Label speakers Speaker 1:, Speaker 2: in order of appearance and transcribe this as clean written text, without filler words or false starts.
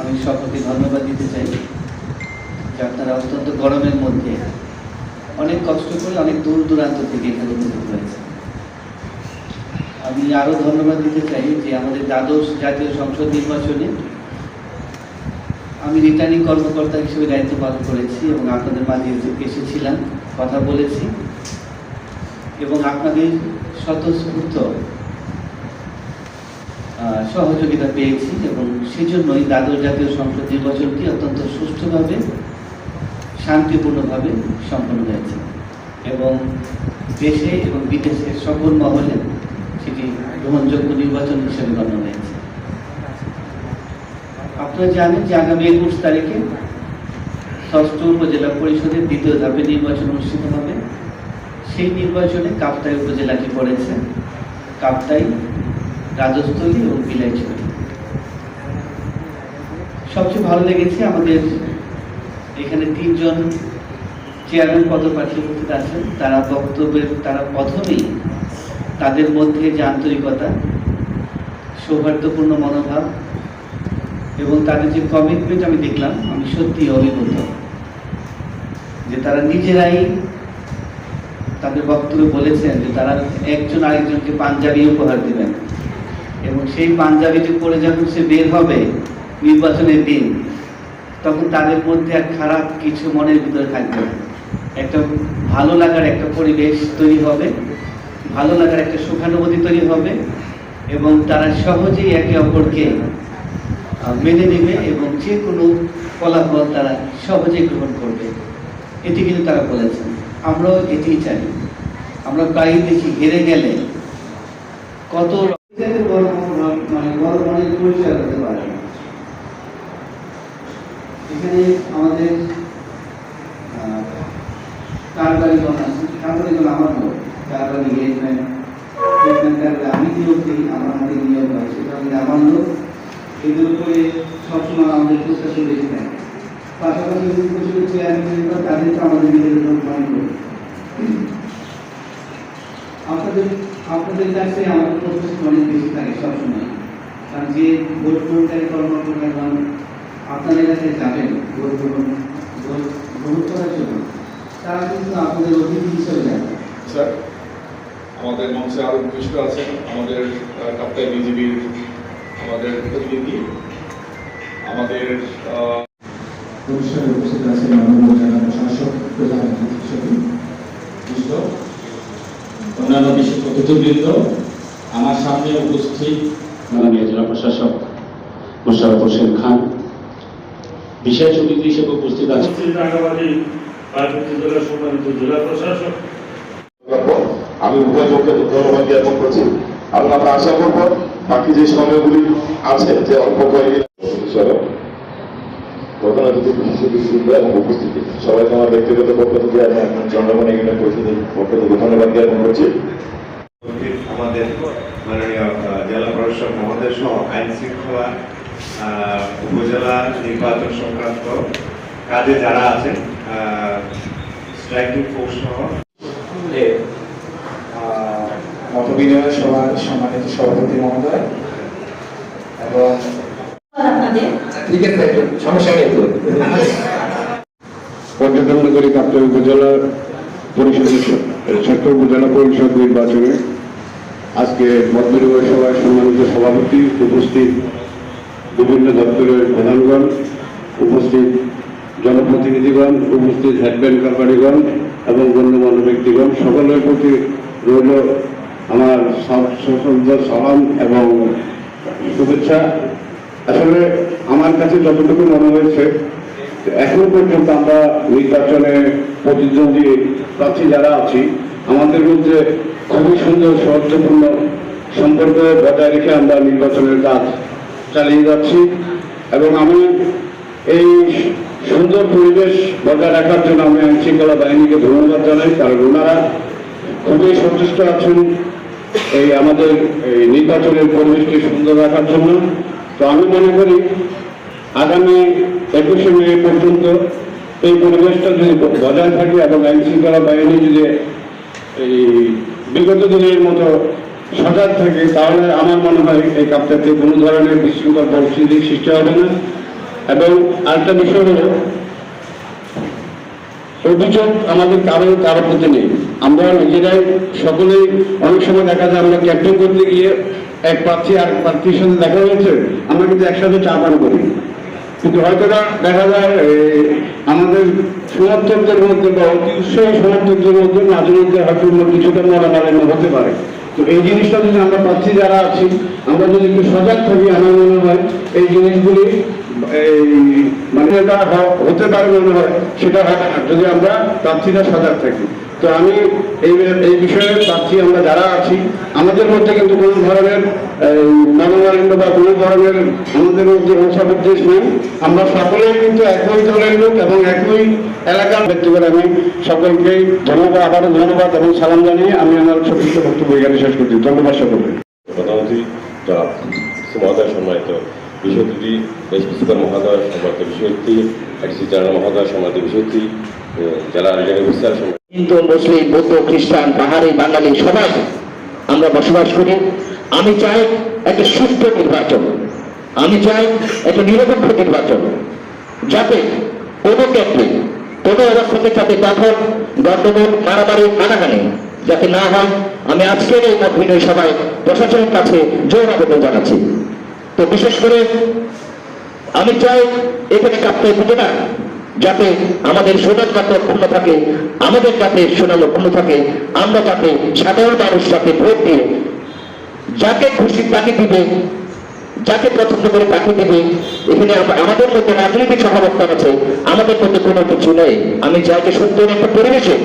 Speaker 1: আমি সকলকে ধন্যবাদ দিতে চাই যে আপনারা অত্যন্ত গরমের মধ্যে অনেক কষ্ট করে অনেক দূর দূরান্ত থেকে এখানে উপস্থিত হয়েছে। আমি আরও ধন্যবাদ দিতে চাই যে আমাদের দ্বাদশ জাতীয় সংসদ নির্বাচনে আমি রিটার্নিং কর্মকর্তা হিসেবে দায়িত্ব পালন করেছি এবং আপনাদের মাঝে এসেছিলাম, কথা বলেছি এবং আপনাদের স্বতঃস্ফূর্ত সহযোগিতা পেয়েছি এবং সেজন্যই দ্বাদশ জাতীয় সংসদ নির্বাচনটি অত্যন্ত সুষ্ঠুভাবে শান্তিপূর্ণভাবে সম্পন্ন হয়েছে এবং দেশে এবং বিদেশের সকল মহলে সেটি গ্রহণযোগ্য নির্বাচন হিসেবে গণ্য হয়েছে। আপনারা জানেন যে আগামী 21 তারিখে ৬ষ্ঠ উপজেলা পরিষদের দ্বিতীয় ধাপে নির্বাচন অনুষ্ঠিত হবে। সেই নির্বাচনে কাপ্তাই উপজেলাটি পড়েছে, কাপ্তাই, রাজস্থলী এবং বিলাইছড়ি। সবচেয়ে ভালো লেগেছে আমাদের এখানে 3 জন চেয়ারম্যান পদপ্রার্থী উপস্থিত আছেন। তারা প্রথমেই তাদের মধ্যে যে আন্তরিকতা, সৌহার্দ্যপূর্ণ মনোভাব এবং তাদের যে কমিটমেন্ট আমি দেখলাম, আমি সত্যি অভিভূত যে তারা নিজেরাই তাদের বক্তব্যে বলেছেন যে তারা একজন আরেকজনকে পাঞ্জাবি উপহার দেবেন এবং সেই পাঞ্জাবিটি পরে যখন সে বের হবে নির্বাচনের দিন, তখন তাদের মধ্যে আর খারাপ কিছু মনের ভিতরে থাকবে না। একটা ভালো লাগার একটা পরিবেশ তৈরি হবে, ভালো লাগার একটা সুখানুভূতি তৈরি হবে এবং তারা সহজেই একে অপরকে মেনে নেবে এবং যে কোনো ফলাফল তারা সহজেই গ্রহণ করবে। এটি কিন্তু তারা বলেছেন, আমরাও এটিই চাই। আমরা প্রায়ই দেখি হেরে গেলে কত বড় মনের পরিচয় হতে পারে। এখানে আমাদের কারবারিগণ আছে, কারবারিগণ আমার লোক, কারবারি গেটম্যান আমি নিয়োগ দিই, আমার হাতে নিয়োগ হয়, সেটা আমার লোক। এদের উপরে সবসময় আমাদের প্রত্যাশা বেশি থাকে। পাশাপাশি চেয়ারম্যান তাদেরকে আমাদের নিজেদের মনে করি। আপনাদের কাছে আমাদের প্রত্যাশা অনেক বেশি থাকে সবসময়, কারণ যে ভোট গ্রহণকারী কর্মকর্তাগণ আপনাদের কাছে যাবেন ভোট গ্রহণ করার জন্য, তারা কিন্তু আপনাদের অতিথি হিসেবে যাবেন।
Speaker 2: স্যার, আমাদের মঞ্চে আরো উপস্থিত আছেন আমাদের কাপ্তাই বিজিবির আমাদের প্রতিনিধি, আমাদের
Speaker 3: অনুষ্ঠানে উপস্থিত আছেন মাননীয় জেলা প্রশাসক, প্রধান অতিথি, অন্যান্য বিশেষ অতিথিবৃন্দ, আমার সামনে উপস্থিত মাননীয় জেলা প্রশাসক মোশাররফ হোসেন খান, বিশেষ অতিথি হিসেবে উপস্থিত আছেন
Speaker 4: সম্মানিত জেলা প্রশাসক।
Speaker 2: আমি উভয় পক্ষে ধন্যবাদ জ্ঞাপন করছি এবং আমরা আশা করব বাকি যে সময়গুলি আছে, যে অল্প কয়েকদিন প্রধান অতিথি এবং উপস্থিতি সবাইকে আমার ব্যক্তিগত পক্ষ থেকে আমি আপনার জনগণ এখানে পরিষদের পক্ষ থেকে ধন্যবাদ জ্ঞাপন করছি।
Speaker 5: আমাদের মাননীয় জেলা প্রশাসক মহোদয় সহ আইন শৃঙ্খলা, উপজেলা নির্বাচন সংক্রান্ত কাজে যারা আছেন, স্ট্রাইকিং ফোর্স সহ
Speaker 3: মতবিনিময় সভার সম্মানিত সভাপতি মহোদয় এবং
Speaker 6: পর্যটন নগরী কাপ্তাই উপজেলা পরিষদের ৬ষ্ঠ উপজেলা পরিষদ নির্বাচনে আজকে মতবিনিময় সভায় সম্মানিত সভাপতি, উপস্থিত বিভিন্ন দপ্তরের প্রধানগণ, উপস্থিত জনপ্রতিনিধিগণ, উপস্থিত হেডব্যান্ড কোম্পানিগণ এবং গণ্যমান্য ব্যক্তিগণ, সকলের প্রতি রইল আমার সালাম এবং শুভেচ্ছা। আসলে আমার কাছে যতটুকু মনে হয়েছে, এখন পর্যন্ত আমরা নির্বাচনে প্রতিদ্বন্দ্বী প্রার্থী যারা আছি, আমাদের মধ্যে খুবই সুন্দর সৌহার্দ্যপূর্ণ সম্পর্ক বজায় রেখে আমরা নির্বাচনের কাজ চালিয়ে যাচ্ছি এবং আমি এই সুন্দর পরিবেশ বজায় রাখার জন্য আমি আইন শৃঙ্খলা বাহিনীকে ধন্যবাদ জানাই, কারণ ওনারা খুবই সচেষ্ট আছেন এই আমাদের এই নির্বাচনের পরিবেশকে সুন্দর রাখার জন্য। তো আমি মনে করি আগামী 21শে মে পর্যন্ত এই পরিবেশটা যদি বজায় থাকে এবং আইন শৃঙ্খলা বাহিনী যদি এই বিগত দিনের মতো সজাগ থাকে, তাহলে আমার মনে হয় এই কাপ্তাইতে কোনো ধরনের বিশৃঙ্খল পরিস্থিতির সৃষ্টি হবে না এবং আরেকটা বিষয় হলো অভিযোগ আমাদের কারো প্রতি নেই। আমরা নিজেরাই সকলেই অনেক সময় দেখা যায় আমরা ক্যাপ্টেন করতে গিয়ে এক প্রার্থী আর প্রার্থীর সাথে দেখা হয়েছে, আমরা কিন্তু একসাথে চা পান করি, কিন্তু হয়তো দেখা যায় আমাদের সমর্থকদের মধ্যে বা অতি উৎসাহী সমর্থকদের মধ্যে মাঝে মধ্যে হয়তো কিছুটা মনোমালিন্য হতে পারে। তো এই জিনিসটা যদি আমরা প্রার্থী যারা আছি আমরা যদি একটু সজাগ থাকি, আমার মনে হয় এই জিনিসগুলি মানে এটা হতে পারে মনে হয়, সেটা হবে না যদি আমরা প্রার্থীরা সজাগ থাকি। তো আমি এই বিষয়ে প্রার্থী আমরা যারা আছি আমাদের মধ্যে কিন্তু কোনো ধরনের মনোমালিন্য বা কোনো ধরনের আমাদের মধ্যে হিংসা বিদ্বেষ নেই। আমরা সকলেই কিন্তু একই দলের লোক এবং একই এলাকার ব্যক্তি করে আমি সকলকেই ধন্যবাদ, আবারও ধন্যবাদ এবং সালাম জানিয়ে আমি আমার ছোট বক্তব্য এখানে শেষ করছি। ধন্যবাদ সকলকে।
Speaker 4: প্রধানমন্ত্রী জনাব মহোদয়, সম্মানিত বিষয়টি এসপি সুপার মহোদয়, সম্মানিত বিষয়টি এডিসি জেনারেল মহোদয়, সম্মানিত বিষয়টি জেলা রিটার্নিং অফিসার,
Speaker 7: হিন্দু, মুসলিম, বৌদ্ধ, খ্রিস্টান, পাহাড়ি, বাঙালি সবাই আমরা বসবাস করি। আমি চাই একটা সুষ্ঠু নির্বাচন, আমি চাই একটা নিরপেক্ষ নির্বাচন, যাতে কোনো ক্ষেত্রে কোনো অবস্থাতে যাতে দখল, গণ্ডগোল, মারামারি, হানাহানি যাতে না হয়। আমি আজকের এই মত বিনিময় সভায় প্রশাসনের কাছে জোর আবেদন জানাচ্ছি। তো বিশেষ করে আমি চাই এখানে কাপ্তাই উপজেলা যাতে আমাদের সুনামগত অক্ষুণ্ণ থাকে, আমাদের যাতে সুনাম অক্ষুণ্ণ থাকে, আমরা যাতে সাধারণ মানুষ যাতে ভোট দিয়ে যাকে খুশি তাকে দিবে, যাকে পছন্দ করে তাকে দিবে। এখানে আমাদের মধ্যে রাজনৈতিক সহাবস্থান আছে, আমাদের মধ্যে কোনো কিছু নেই। আমি চাই যে সুন্দর একটা পরিবেশে